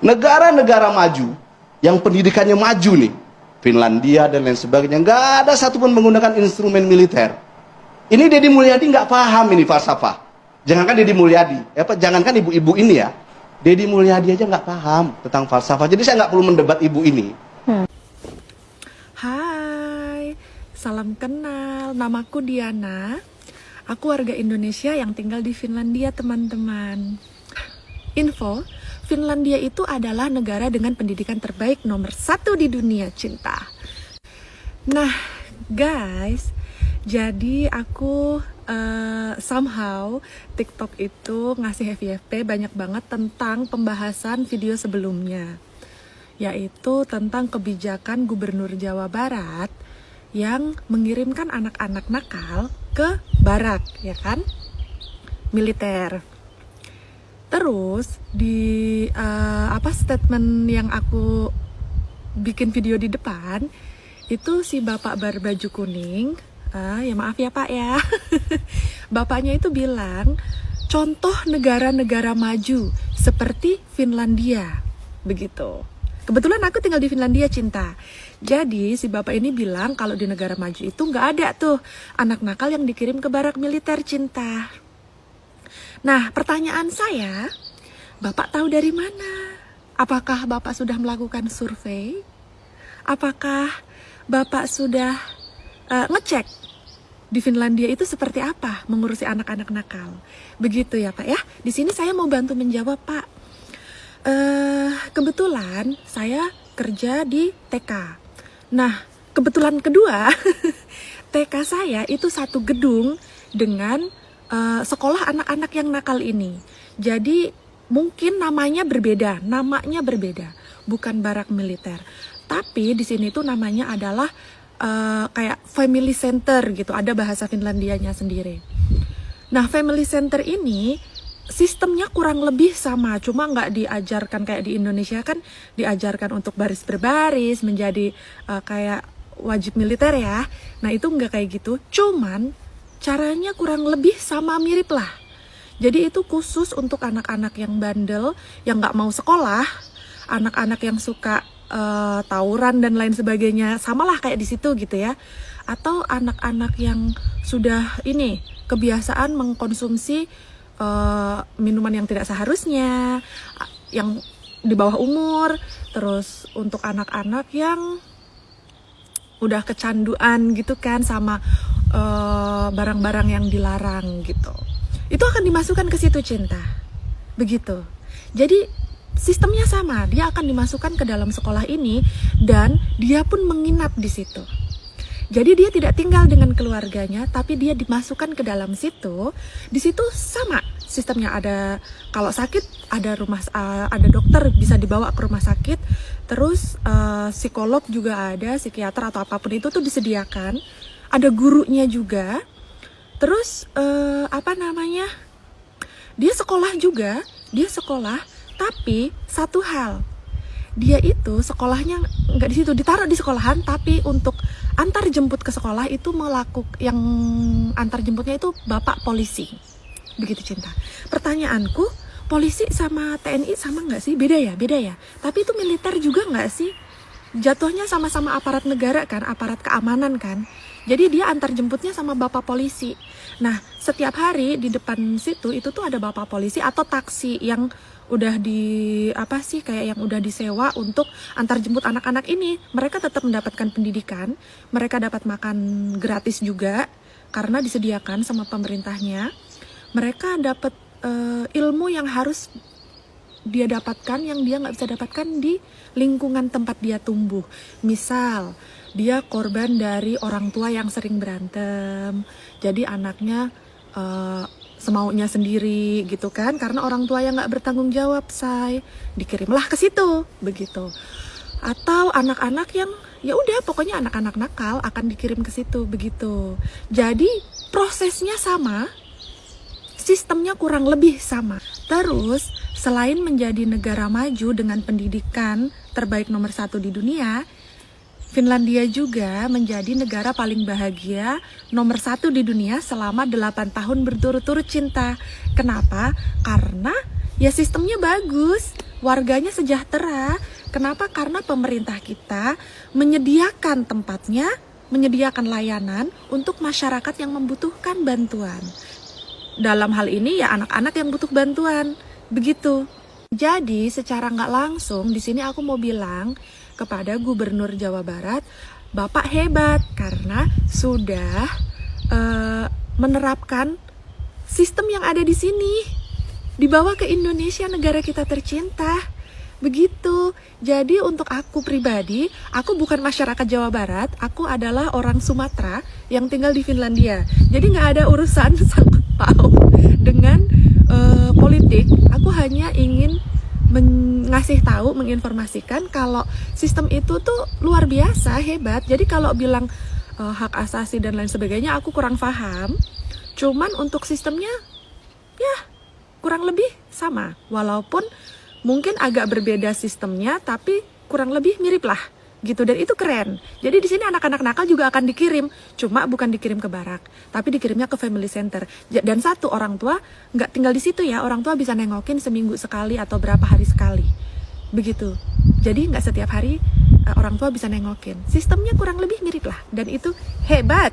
Negara-negara maju yang pendidikannya maju nih, Finlandia dan lain sebagainya, nggak ada satupun menggunakan instrumen militer. Ini Deddy Mulyadi nggak paham ini falsafah. Jangankan Deddy Mulyadi, jangankan ibu-ibu ini ya, Deddy Mulyadi aja nggak paham tentang falsafah. Jadi saya nggak perlu mendebat ibu ini. Hai, salam kenal. Namaku Diana. Aku warga Indonesia yang tinggal di Finlandia, teman-teman. Info, Finlandia itu adalah negara dengan pendidikan terbaik nomor 1 di dunia, cinta. Nah, guys, jadi aku somehow TikTok itu ngasih FYP banyak banget tentang pembahasan video sebelumnya, yaitu tentang kebijakan Gubernur Jawa Barat yang mengirimkan anak-anak nakal ke barak, ya kan? Militer. Terus di statement yang aku bikin video di depan itu si bapak berbaju kuning, ya maaf ya pak ya, bapaknya itu bilang contoh negara-negara maju seperti Finlandia, begitu. Kebetulan aku tinggal di Finlandia, cinta. Jadi si bapak ini bilang kalau di negara maju itu nggak ada tuh anak nakal yang dikirim ke barak militer, cinta. Nah, pertanyaan saya, Bapak tahu dari mana? Apakah Bapak sudah melakukan survei? Apakah Bapak sudah ngecek di Finlandia itu seperti apa mengurusi anak-anak nakal? Begitu ya Pak ya. Di sini saya mau bantu menjawab Pak. Kebetulan saya kerja di TK. Nah, kebetulan kedua, TK saya itu satu gedung dengan sekolah anak-anak yang nakal ini. Jadi mungkin namanya berbeda, bukan barak militer. Tapi di sini tuh namanya adalah kayak family center gitu, ada bahasa Finlandianya sendiri. Nah, family center ini sistemnya kurang lebih sama, cuma nggak diajarkan kayak di Indonesia kan diajarkan untuk baris berbaris menjadi kayak wajib militer ya. Nah, itu nggak kayak gitu, cuman caranya kurang lebih sama, mirip lah. Jadi itu khusus untuk anak-anak yang bandel, yang nggak mau sekolah, anak-anak yang suka tawuran dan lain sebagainya, samalah kayak di situ gitu ya. Atau anak-anak yang sudah ini kebiasaan mengkonsumsi minuman yang tidak seharusnya, yang di bawah umur. Terus untuk anak-anak yang udah kecanduan gitu kan sama barang-barang yang dilarang gitu, itu akan dimasukkan ke situ, cinta. Begitu. Jadi sistemnya sama, dia akan dimasukkan ke dalam sekolah ini dan dia pun menginap di situ. Jadi dia tidak tinggal dengan keluarganya, tapi dia dimasukkan ke dalam situ. Di situ sama sistemnya, ada kalau sakit ada ada dokter bisa dibawa ke rumah sakit. Terus psikolog juga ada, psikiater atau apapun itu tuh disediakan. Ada gurunya juga. Terus dia sekolah juga, tapi satu hal, dia itu sekolahnya nggak di situ, ditaruh di sekolahan, tapi untuk antar jemput ke sekolah itu yang antar jemputnya itu bapak polisi. Begitu, cinta. Pertanyaanku, polisi sama TNI sama nggak sih? Beda ya? Tapi itu militer juga nggak sih? Jatuhnya sama-sama aparat negara kan, aparat keamanan kan. Jadi dia antar jemputnya sama bapak polisi. Nah, setiap hari di depan situ itu tuh ada bapak polisi atau taksi yang udah kayak yang udah disewa untuk antar jemput anak-anak ini. Mereka tetap mendapatkan pendidikan, mereka dapat makan gratis juga karena disediakan sama pemerintahnya. Mereka dapat ilmu yang harus dia dapatkan, yang dia nggak bisa dapatkan di lingkungan tempat dia tumbuh. Misal dia korban dari orang tua yang sering berantem, jadi anaknya semaunya sendiri gitu kan, karena orang tua yang nggak bertanggung jawab, dikirimlah ke situ, begitu. Atau anak-anak yang ya udah pokoknya anak-anak nakal akan dikirim ke situ, begitu. Jadi prosesnya sama, sistemnya kurang lebih sama. Terus selain menjadi negara maju dengan pendidikan terbaik nomor 1 di dunia, Finlandia juga menjadi negara paling bahagia nomor 1 di dunia selama 8 tahun berturut-turut, cinta. Kenapa? Karena Ya sistemnya bagus, warganya sejahtera. Kenapa? Karena pemerintah kita menyediakan tempatnya, menyediakan layanan untuk masyarakat yang membutuhkan bantuan. Dalam hal ini ya anak-anak yang butuh bantuan, begitu. Jadi secara nggak langsung di sini aku mau bilang kepada Gubernur Jawa Barat, Bapak hebat karena sudah menerapkan sistem yang ada di sini, dibawa ke Indonesia, negara kita tercinta. Begitu. Jadi untuk aku pribadi, aku bukan masyarakat Jawa Barat, aku adalah orang Sumatera yang tinggal di Finlandia. Jadi nggak ada urusan sangkut paut dengan politik. Aku hanya ingin ngasih tahu, menginformasikan kalau sistem itu tuh luar biasa, hebat. Jadi kalau bilang hak asasi dan lain sebagainya, aku kurang paham. Cuman untuk sistemnya, ya kurang lebih sama. Walaupun mungkin agak berbeda sistemnya, tapi kurang lebih mirip lah gitu, dan itu keren. Jadi di sini anak-anak nakal juga akan dikirim, cuma bukan dikirim ke barak, tapi dikirimnya ke family center. Dan satu, orang tua nggak tinggal di situ ya, orang tua bisa nengokin seminggu sekali atau berapa hari sekali, begitu. Jadi nggak setiap hari orang tua bisa nengokin. Sistemnya kurang lebih mirip lah, dan itu hebat.